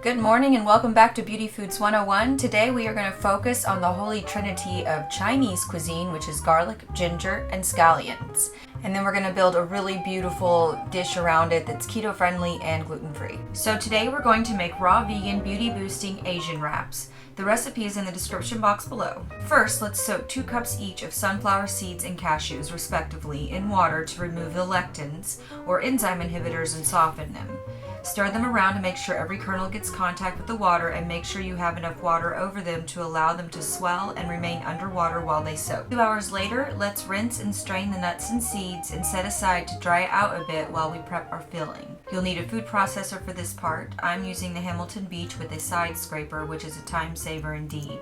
Good morning and welcome back to Beauty Foods 101. Today we are going to focus on the holy trinity of Chinese cuisine, which is garlic, ginger, and scallions. And then we're going to build a really beautiful dish around it that's keto friendly and gluten-free. So today we're going to make raw vegan beauty boosting Asian wraps. The recipe is in the description box below. First, let's soak 2 cups each of sunflower seeds and cashews, respectively, in water to remove the lectins, or enzyme inhibitors, and soften them. Stir them around to make sure every kernel gets contact with the water, and make sure you have enough water over them to allow them to swell and remain underwater while they soak. 2 hours later, let's rinse and strain the nuts and seeds and set aside to dry out a bit while we prep our filling. You'll need a food processor for this part. I'm using the Hamilton Beach with a side scraper, which is a time saver indeed.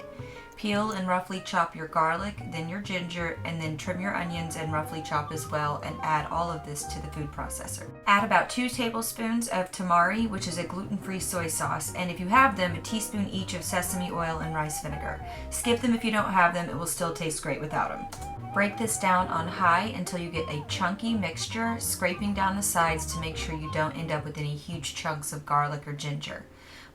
Peel and roughly chop your garlic, then your ginger, and then trim your onions and roughly chop as well, and add all of this to the food processor. Add about 2 tablespoons of tamari, which is a gluten-free soy sauce, and if you have them, a teaspoon each of sesame oil and rice vinegar. Skip them if you don't have them, it will still taste great without them. Break this down on high until you get a chunky mixture, scraping down the sides to make sure you don't end up with any huge chunks of garlic or ginger.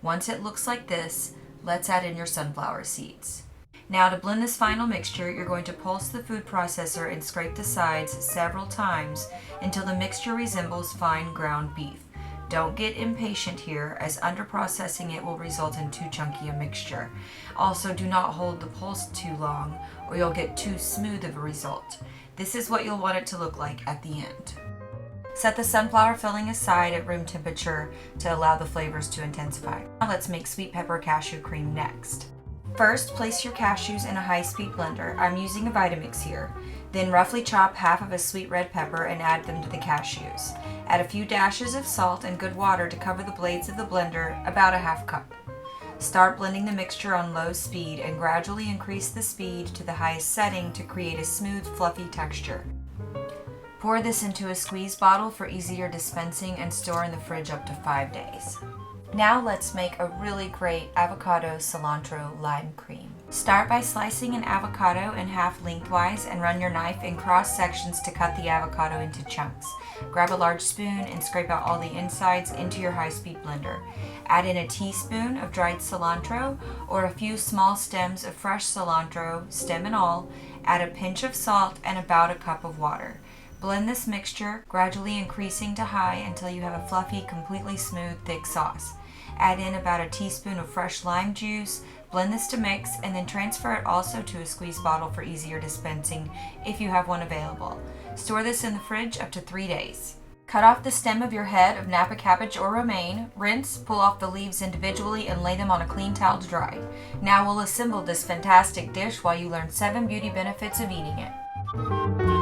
Once it looks like this, let's add in your sunflower seeds. Now to blend this final mixture, you're going to pulse the food processor and scrape the sides several times until the mixture resembles fine ground beef. Don't get impatient here, as underprocessing it will result in too chunky a mixture. Also, do not hold the pulse too long or you'll get too smooth of a result. This is what you'll want it to look like at the end. Set the sunflower filling aside at room temperature to allow the flavors to intensify. Now let's make sweet pepper cashew cream next. First, place your cashews in a high-speed blender. I'm using a Vitamix here. Then roughly chop half of a sweet red pepper and add them to the cashews. Add a few dashes of salt and good water to cover the blades of the blender, about a half cup. Start blending the mixture on low speed and gradually increase the speed to the highest setting to create a smooth, fluffy texture. Pour this into a squeeze bottle for easier dispensing and store in the fridge up to 5 days. Now let's make a really great avocado cilantro lime cream. Start by slicing an avocado in half lengthwise and run your knife in cross sections to cut the avocado into chunks. Grab a large spoon and scrape out all the insides into your high-speed blender. Add in a teaspoon of dried cilantro or a few small stems of fresh cilantro, stem and all. Add a pinch of salt and about a cup of water. Blend this mixture, gradually increasing to high until you have a fluffy, completely smooth, thick sauce. Add in about a teaspoon of fresh lime juice, blend this to mix, and then transfer it also to a squeeze bottle for easier dispensing if you have one available. Store this in the fridge up to 3 days. Cut off the stem of your head of Napa cabbage or romaine, rinse, pull off the leaves individually, and lay them on a clean towel to dry. Now we'll assemble this fantastic dish while you learn 7 beauty benefits of eating it.